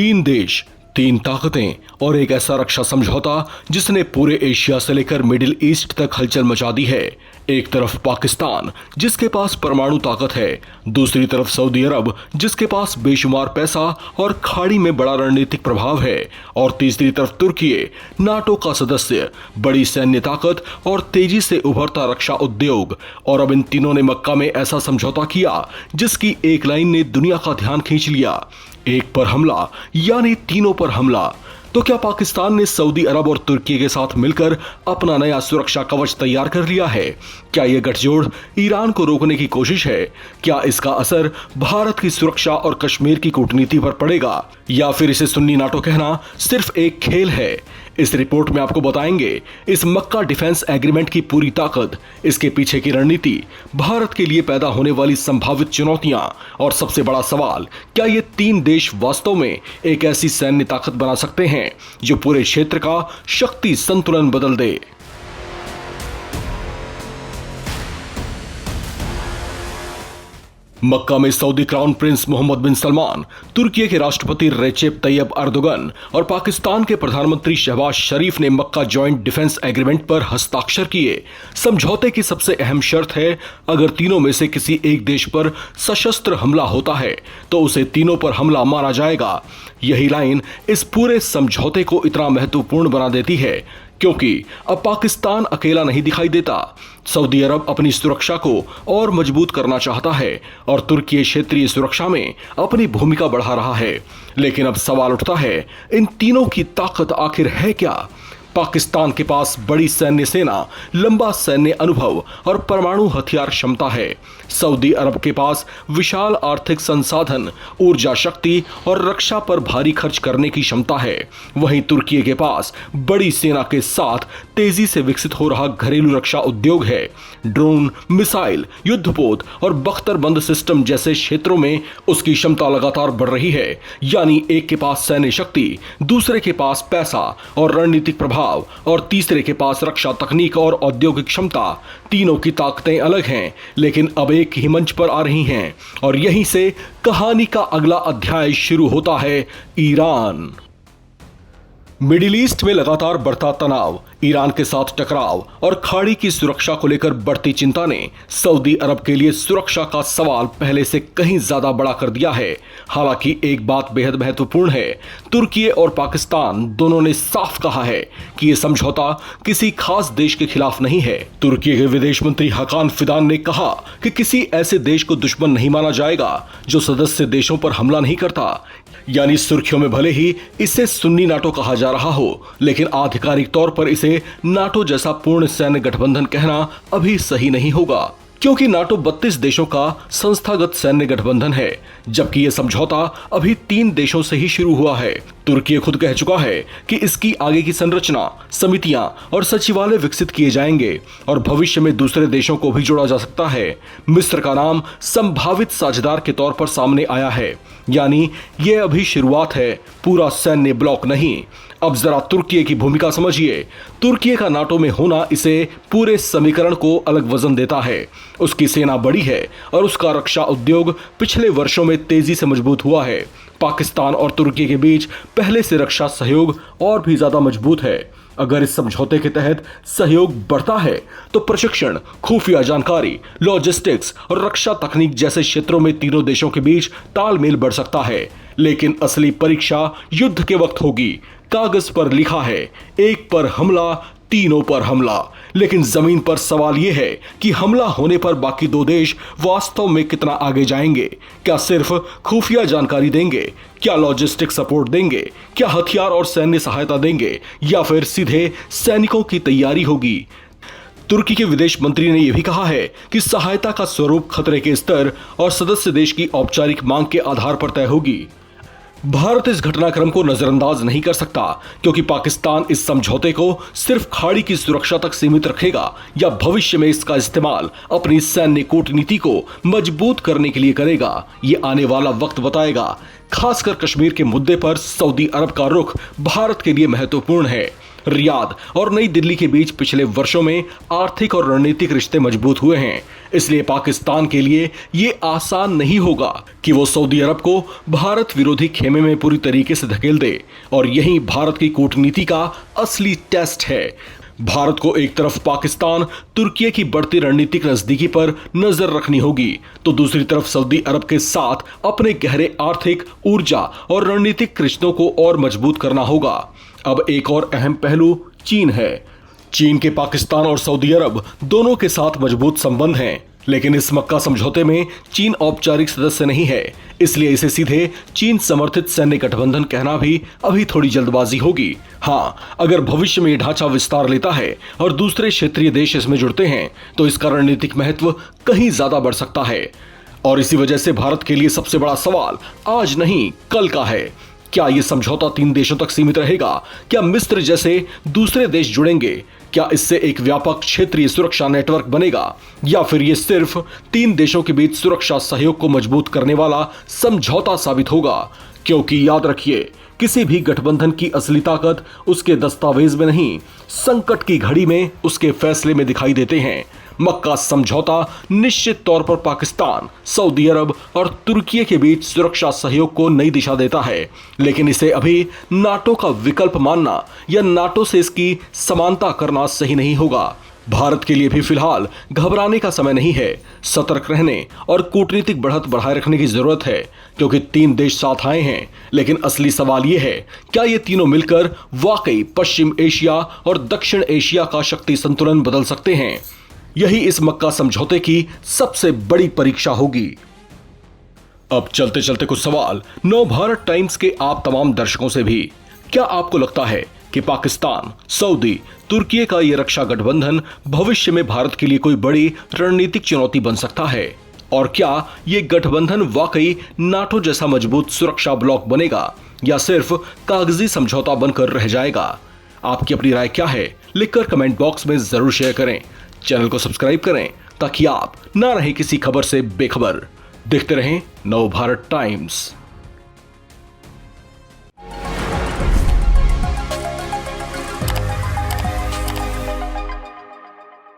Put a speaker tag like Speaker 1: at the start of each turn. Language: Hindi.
Speaker 1: तीन देश, तीन ताकतें और एक ऐसा रक्षा समझौता जिसने पूरे एशिया से लेकर मिडिल ईस्ट तक हलचल मचा दी है। एक तरफ पाकिस्तान जिसके पास परमाणु ताकत है, दूसरी तरफ सऊदी अरब जिसके पास बेशुमार पैसा और खाड़ी में बड़ा रणनीतिक प्रभाव है, और तीसरी तरफ तुर्की, नाटो का सदस्य, बड़ी सैन्य ताकत और तेजी से उभरता रक्षा उद्योग। और अब इन तीनों ने मक्का में ऐसा समझौता किया जिसकी एक लाइन ने दुनिया का ध्यान खींच लिया, एक पर हमला यानी तीनों पर हमला। तो क्या पाकिस्तान ने सऊदी अरब और तुर्की के साथ मिलकर अपना नया सुरक्षा कवच तैयार कर लिया है? क्या यह गठजोड़ ईरान को रोकने की कोशिश है? क्या इसका असर भारत की सुरक्षा और कश्मीर की कूटनीति पर पड़ेगा, या फिर इसे सुन्नी नाटो कहना सिर्फ एक खेल है? इस रिपोर्ट में आपको बताएंगे इस मक्का डिफेंस एग्रीमेंट की पूरी ताकत, इसके पीछे की रणनीति, भारत के लिए पैदा होने वाली संभावित चुनौतियां और सबसे बड़ा सवाल, क्या ये तीन देश वास्तव में एक ऐसी सैन्य ताकत बना सकते हैं जो पूरे क्षेत्र का शक्ति संतुलन बदल दे। मक्का में सऊदी क्राउन प्रिंस मोहम्मद बिन सलमान, तुर्की के राष्ट्रपति रेचेप तैयब अर्दोगन और पाकिस्तान के प्रधानमंत्री शहबाज शरीफ ने मक्का जॉइंट डिफेंस एग्रीमेंट पर हस्ताक्षर किए। समझौते की सबसे अहम शर्त है, अगर तीनों में से किसी एक देश पर सशस्त्र हमला होता है तो उसे तीनों पर हमला माना जाएगा। यही लाइन इस पूरे समझौते को इतना महत्वपूर्ण बना देती है क्योंकि अब पाकिस्तान अकेला नहीं दिखाई देता। सऊदी अरब अपनी सुरक्षा को और मजबूत करना चाहता है और तुर्की क्षेत्रीय सुरक्षा में अपनी भूमिका बढ़ा रहा है। लेकिन अब सवाल उठता है, इन तीनों की ताकत आखिर है क्या? पाकिस्तान के पास बड़ी सैन्य सेना, लंबा सैन्य अनुभव और परमाणु हथियार क्षमता है। सऊदी अरब के पास विशाल आर्थिक संसाधन, ऊर्जा शक्ति और रक्षा पर भारी खर्च करने की क्षमता है। वहीं तुर्की के पास बड़ी सेना के साथ तेजी से विकसित हो रहा घरेलू रक्षा उद्योग है। ड्रोन, मिसाइल, युद्धपोत और बख्तरबंद सिस्टम जैसे क्षेत्रों में उसकी क्षमता लगातार बढ़ रही है। यानी एक के पास सैन्य शक्ति, दूसरे के पास पैसा और रणनीतिक प्रभाव, और तीसरे के पास रक्षा तकनीक और औद्योगिक क्षमता। तीनों की ताकतें अलग हैं, लेकिन अब एक ही मंच पर आ रही हैं, और यहीं से कहानी का अगला अध्याय शुरू होता है। ईरान। मिडिल ईस्ट में लगातार बढ़ता तनाव, ईरान के साथ टकराव और खाड़ी की सुरक्षा को लेकर बढ़ती चिंता ने सऊदी अरब के लिए सुरक्षा का सवाल पहले से कहीं ज्यादा बड़ा कर दिया है। हालांकि एक बात बेहद महत्वपूर्ण है, तुर्की और पाकिस्तान दोनों ने साफ कहा है कि यह समझौता किसी खास देश के खिलाफ नहीं है। तुर्की के विदेश मंत्री हकान फिदान ने कहा कि किसी ऐसे देश को दुश्मन नहीं माना जाएगा जो सदस्य देशों पर हमला नहीं करता। यानी सुर्खियों में भले ही इसे सुन्नी नाटो कहा जा रहा हो, लेकिन आधिकारिक तौर पर इसे नाटो जैसा पूर्ण सैन्य गठबंधन कहना अभी सही नहीं होगा, क्योंकि नाटो 32 देशों का संस्थागत सैन्य गठबंधन है, जबकि यह समझौता अभी 3 देशों से ही शुरू हुआ है। तुर्की खुद कह चुका है कि इसकी आगे की संरचना, समितियां और सचिवालय विकसित किए जाएंगे और भविष्य में दूसरे देशों को भी जोड़ा जा सकता है। मिस्र का नाम संभावित साझेदार के तौर पर सामने आया है। यानी यह अभी शुरुआत है, पूरा सैन्य ब्लॉक नहीं। अब जरा तुर्की की भूमिका समझिए। तुर्की का नाटो में होना इसे पूरे समीकरण को अलग वजन देता है। उसकी सेना बड़ी है और उसका रक्षा उद्योग पिछले वर्षों में तेजी से मजबूत हुआ है। पाकिस्तान और तुर्की के बीच पहले से रक्षा सहयोग और भी ज्यादा मजबूत है। अगर इस समझौते के तहत सहयोग बढ़ता है तो प्रशिक्षण, खुफिया जानकारी, लॉजिस्टिक्स और रक्षा तकनीक जैसे क्षेत्रों में तीनों देशों के बीच तालमेल बढ़ सकता है। लेकिन असली परीक्षा युद्ध के वक्त होगी। कागज पर लिखा है, एक पर हमला, तीनों पर हमला, लेकिन जमीन पर सवाल यह है कि हमला होने पर बाकी 2 देश वास्तव में कितना आगे जाएंगे। क्या सिर्फ खुफिया जानकारी देंगे? क्या लॉजिस्टिक सपोर्ट देंगे? क्या हथियार और सैन्य सहायता देंगे? या फिर सीधे सैनिकों की तैयारी होगी? तुर्की के विदेश मंत्री ने यह भी कहा है कि सहायता का स्वरूप खतरे के स्तर और सदस्य देश की औपचारिक मांग के आधार पर तय होगी। भारत इस घटनाक्रम को नजरअंदाज नहीं कर सकता, क्योंकि पाकिस्तान इस समझौते को सिर्फ खाड़ी की सुरक्षा तक सीमित रखेगा या भविष्य में इसका इस्तेमाल अपनी सैन्य कूटनीति को मजबूत करने के लिए करेगा, ये आने वाला वक्त बताएगा। खासकर कश्मीर के मुद्दे पर सऊदी अरब का रुख भारत के लिए महत्वपूर्ण है। रियाद और नई दिल्ली के बीच पिछले वर्षों में आर्थिक और रणनीतिक रिश्ते मजबूत हुए हैं। इसलिए पाकिस्तान के लिए ये आसान नहीं होगा कि वो सऊदी अरब को भारत विरोधी खेमे में पूरी तरीके से धकेल दे, और यही भारत की कूटनीति का असली टेस्ट है। भारत को एक तरफ पाकिस्तान तुर्की की बढ़ती रणनीतिक नजदीकी पर नजर रखनी होगी, तो दूसरी तरफ सऊदी अरब के साथ अपने गहरे आर्थिक, ऊर्जा और रणनीतिक रिश्तों को और मजबूत करना होगा। अब एक और अहम पहलू चीन है। चीन के पाकिस्तान और सऊदी अरब दोनों के साथ मजबूत संबंध हैं, लेकिन इस मक्का समझौते में चीन औपचारिक सदस्य नहीं है, इसलिए इसे सीधे चीन समर्थित सैन्य गठबंधन कहना भी अभी थोड़ी जल्दबाजी होगी। हाँ, अगर भविष्य में ये ढांचा विस्तार लेता है और दूसरे क्षेत्रीय देश इसमें जुड़ते हैं, तो इसका रणनीतिक महत्व कहीं ज्यादा बढ़ सकता है। और इसी वजह से भारत के लिए सबसे बड़ा सवाल आज नहीं कल का है। क्या ये समझौता 3 देशों तक सीमित रहेगा? क्या मिस्र जैसे दूसरे देश जुड़ेंगे? क्या इससे एक व्यापक क्षेत्रीय सुरक्षा नेटवर्क बनेगा, या फिर ये सिर्फ 3 देशों के बीच सुरक्षा सहयोग को मजबूत करने वाला समझौता साबित होगा? क्योंकि याद रखिए, किसी भी गठबंधन की असली ताकत उसके दस्तावेज में नहीं, संकट की घड़ी में उसके फैसले में दिखाई देते हैं। मक्का समझौता निश्चित तौर पर पाकिस्तान, सऊदी अरब और तुर्की के बीच सुरक्षा सहयोग को नई दिशा देता है, लेकिन इसे अभी नाटो का विकल्प मानना या नाटो से इसकी समानता करना सही नहीं होगा। भारत के लिए भी फिलहाल घबराने का समय नहीं है। सतर्क रहने और कूटनीतिक बढ़त बढ़ाए रखने की जरूरत है, क्योंकि 3 देश साथ आए हैं। लेकिन असली सवाल यह है, क्या ये तीनों मिलकर वाकई पश्चिम एशिया और दक्षिण एशिया का शक्ति संतुलन बदल सकते हैं? यही इस मक्का समझौते की सबसे बड़ी परीक्षा होगी। अब चलते चलते कुछ सवाल नवभारत टाइम्स के आप तमाम दर्शकों से भी। क्या आपको लगता है कि पाकिस्तान, सऊदी, तुर्की का यह रक्षा गठबंधन भविष्य में भारत के लिए कोई बड़ी रणनीतिक चुनौती बन सकता है? और क्या यह गठबंधन वाकई नाटो जैसा मजबूत सुरक्षा ब्लॉक बनेगा, या सिर्फ कागजी समझौता बनकर रह जाएगा? आपकी अपनी राय क्या है? लिखकर कमेंट बॉक्स में जरूर शेयर करें। चैनल को सब्सक्राइब करें ताकि आप ना रहे किसी खबर से बेखबर। देखते रहें नवभारत टाइम्स।